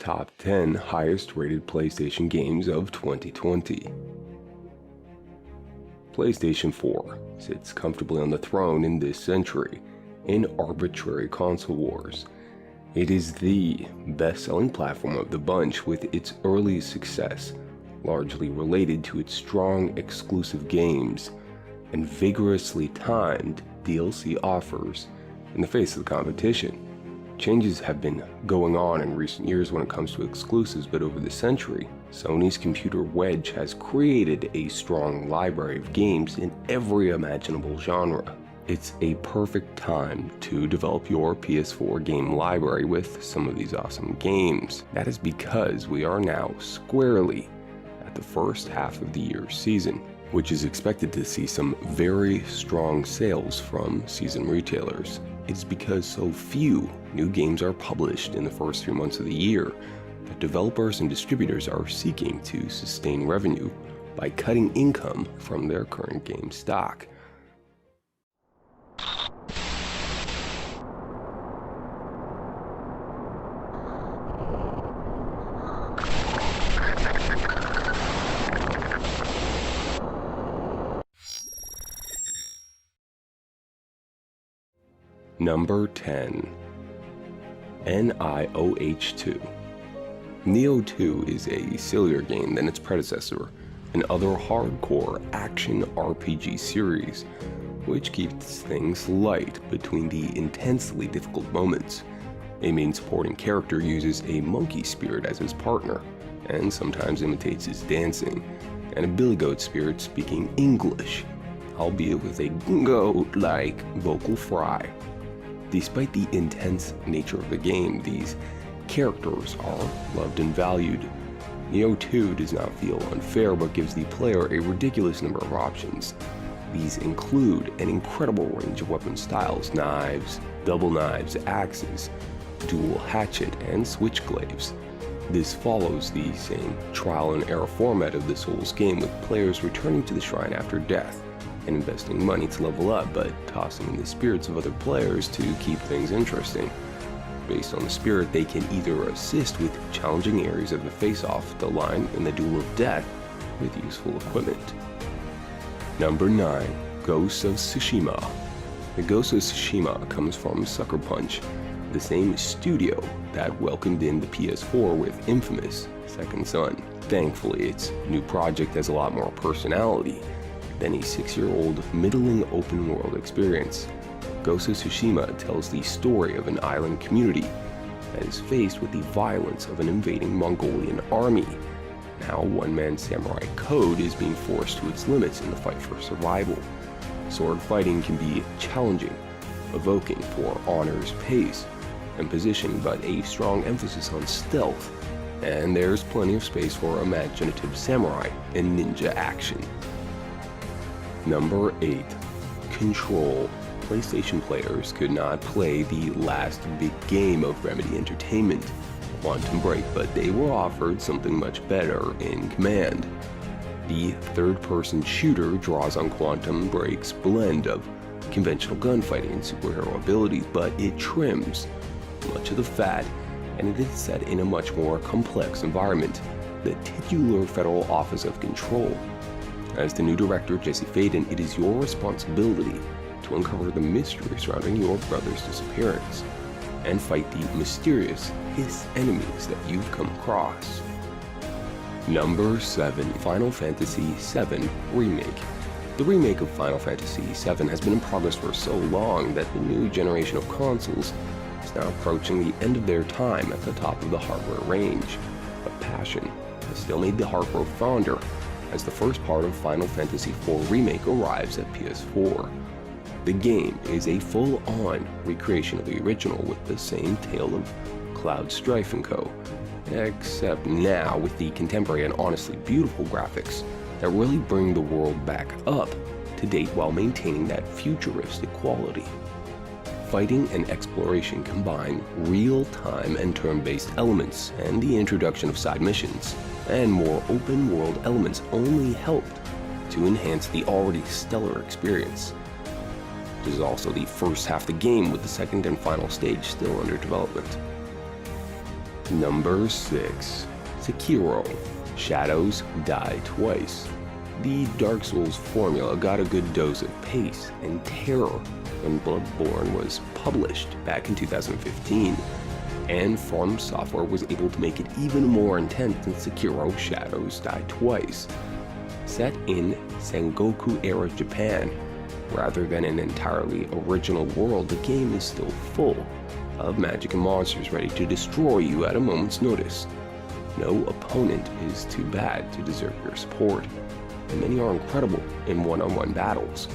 Top 10 highest rated PlayStation games of 2020. PlayStation 4 sits comfortably on the throne in this century in arbitrary console wars. It is the best-selling platform of the bunch, with its early success largely related to its strong exclusive games and vigorously timed DLC offers in the face of the competition. Changes have been going on in recent years when it comes to exclusives, but over the century, Sony's computer wedge has created a strong library of games in every imaginable genre. It's a perfect time to develop your PS4 game library with some of these awesome games. That is because we are now squarely at the first half of the year's season, which is expected to see some very strong sales from seasoned retailers. It's because so few new games are published in the first 3 months of the year that developers and distributors are seeking to sustain revenue by cutting income from their current game stock. Number 10. Nioh 2. Nioh 2 is a sillier game than its predecessor and other hardcore action RPG series, which keeps things light between the intensely difficult moments. A main supporting character uses a monkey spirit as his partner, and sometimes imitates his dancing, and a billy goat spirit speaking English, albeit with a goat-like vocal fry. Despite the intense nature of the game, these characters are loved and valued. Nioh 2 does not feel unfair, but gives the player a ridiculous number of options. These include an incredible range of weapon styles: knives, double knives, axes, dual hatchet, and switchglaives. This follows the same trial and error format of the Souls game, with players returning to the shrine after death and investing money to level up, but tossing in the spirits of other players to keep things interesting. Based on the spirit, they can either assist with challenging areas of the face-off, the line in the Duel of Death, with useful equipment. Number 9. Ghost of Tsushima. The Ghost of Tsushima comes from Sucker Punch, the same studio that welcomed in the PS4 with infamous Second Son. Thankfully, its new project has a lot more personality than a 6-year-old middling open-world experience. Ghost of Tsushima tells the story of an island community that is faced with the violence of an invading Mongolian army. Now, one-man samurai code is being forced to its limits in the fight for survival. Sword fighting can be challenging, evoking for honor's pace and position, but a strong emphasis on stealth, and there's plenty of space for imaginative samurai and ninja action. Number 8. Control. PlayStation players could not play the last big game of Remedy Entertainment, Quantum Break, but they were offered something much better in Command. The third-person shooter draws on Quantum Break's blend of conventional gunfighting and superhero abilities, but it trims much of the fat, and it is set in a much more complex environment, the titular Federal Office of Control. As the new director, Jesse Faden, it is your responsibility to uncover the mystery surrounding your brother's disappearance and fight the mysterious Hiss enemies that you've come across. Number 7. Final Fantasy VII Remake. The remake of Final Fantasy VII has been in progress for so long that the new generation of consoles is now approaching the end of their time at the top of the hardware range. But passion has still made the heart grow fonder as the first part of Final Fantasy IV Remake arrives at PS4. The game is a full-on recreation of the original with the same tale of Cloud, Strife & Co., except now with the contemporary and honestly beautiful graphics that really bring the world back up to date while maintaining that futuristic quality. Fighting and exploration combine real-time and turn-based elements, and the introduction of side missions and more open-world elements only helped to enhance the already stellar experience. This is also the first half of the game, with the second and final stage still under development. Number 6. Sekiro, Shadows Die Twice. The Dark Souls formula got a good dose of pace and terror when Bloodborne was published back in 2015, and From Software was able to make it even more intense than Sekiro Shadows Die Twice. Set in Sengoku-era Japan, rather than an entirely original world, the game is still full of magic and monsters ready to destroy you at a moment's notice. No opponent is too bad to deserve your support, and many are incredible in one-on-one battles.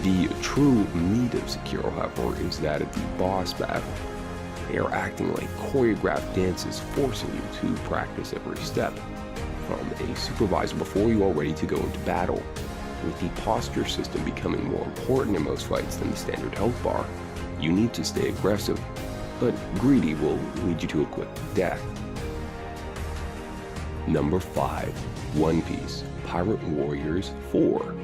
The true meat of Sekiro, however, is that of the boss battle. They are acting like choreographed dances, forcing you to practice every step, from a supervisor before you are ready to go into battle, with the posture system becoming more important in most fights than the standard health bar. You need to stay aggressive, but greedy will lead you to a quick death. Number 5. One Piece Pirate Warriors 4.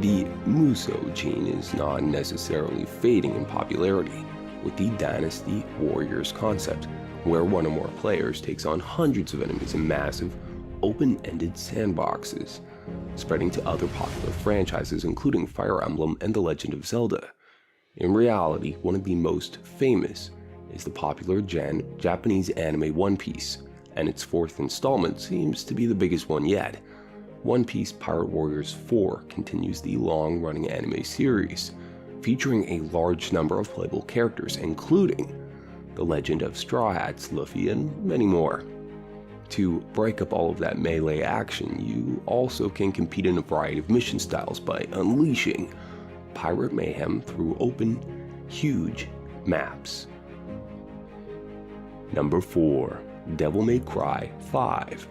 The Musou gene is not necessarily fading in popularity, with the Dynasty Warriors concept, where one or more players takes on hundreds of enemies in massive, open-ended sandboxes, spreading to other popular franchises including Fire Emblem and The Legend of Zelda. In reality, one of the most famous is the popular Japanese anime One Piece, and its 4th installment seems to be the biggest one yet. One Piece Pirate Warriors 4 continues the long-running anime series, featuring a large number of playable characters, including the Legend of Straw Hats, Luffy, and many more. To break up all of that melee action, you also can compete in a variety of mission styles by unleashing pirate mayhem through open, huge maps. Number 4. Devil May Cry 5.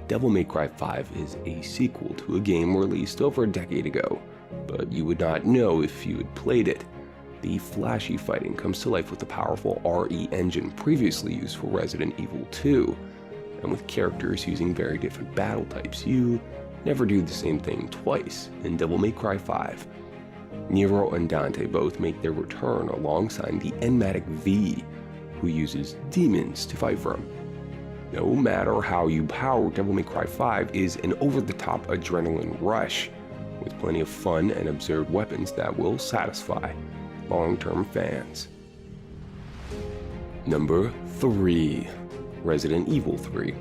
Devil May Cry 5 is a sequel to a game released over a decade ago, but you would not know if you had played it. The flashy fighting comes to life with the powerful RE engine previously used for Resident Evil 2, and with characters using very different battle types, you never do the same thing twice in Devil May Cry 5. Nero and Dante both make their return alongside the enigmatic V, who uses demons to fight from. No matter how you power, Devil May Cry 5 is an over-the-top adrenaline rush, with plenty of fun and absurd weapons that will satisfy long-term fans. Number 3. Resident Evil 3.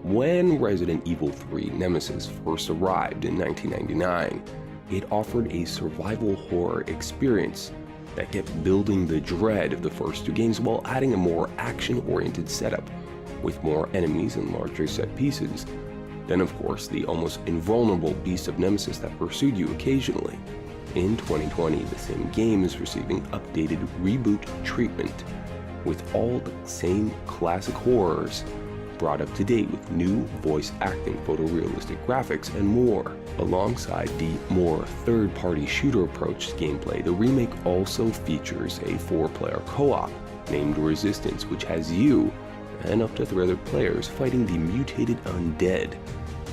When Resident Evil 3 Nemesis first arrived in 1999, it offered a survival horror experience that kept building the dread of the first 2 games while adding a more action-oriented setup, with more enemies and larger set pieces. Then of course the almost invulnerable beast of Nemesis that pursued you occasionally. In 2020, the same game is receiving updated reboot treatment, with all the same classic horrors brought up to date with new voice acting, photorealistic graphics, and more. Alongside the more third-party shooter approach to gameplay, the remake also features a 4-player co-op named Resistance, which has you and up to 3 other players fighting the mutated undead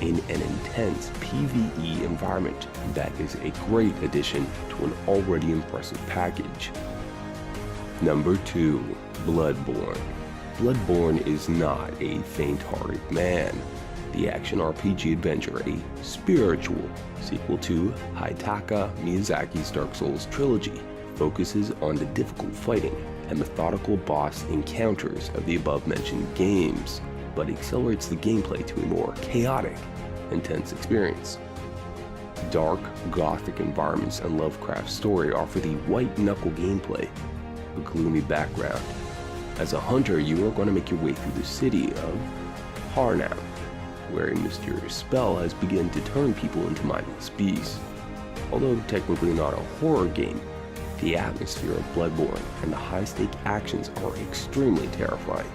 in an intense PvE environment that is a great addition to an already impressive package. Number 2. Bloodborne. Bloodborne is not a faint-hearted man. The action RPG adventure, a spiritual sequel to Hidetaka Miyazaki's Dark Souls trilogy, focuses on the difficult fighting and methodical boss encounters of the above-mentioned games, but accelerates the gameplay to a more chaotic, intense experience. Dark, gothic environments and Lovecraft's story offer the white-knuckle gameplay, a gloomy background. As a hunter, you are going to make your way through the city of Harnam, where a mysterious spell has begun to turn people into mindless beasts. Although technically not a horror game, the atmosphere of Bloodborne and the high-stake actions are extremely terrifying.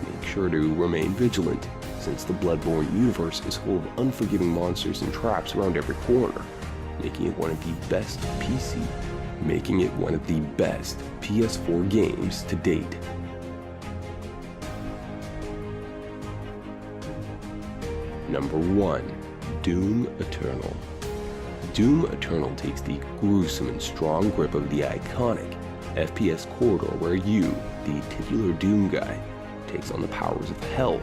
Make sure to remain vigilant, since the Bloodborne universe is full of unforgiving monsters and traps around every corner, making it one of the best PS4 games to date. Number 1. Doom Eternal. Doom Eternal takes the gruesome and strong grip of the iconic FPS corridor where you, the titular Doom guy, takes on the powers of hell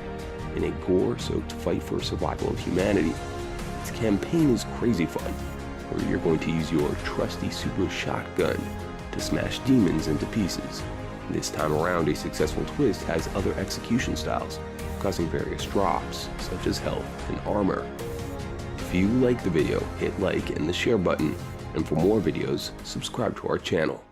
in a gore-soaked fight for survival of humanity. Its campaign is crazy fun, where you're going to use your trusty super shotgun to smash demons into pieces. This time around, a successful twist has other execution styles, causing various drops, such as health and armor. If you like the video, hit like and the share button, and for more videos, subscribe to our channel.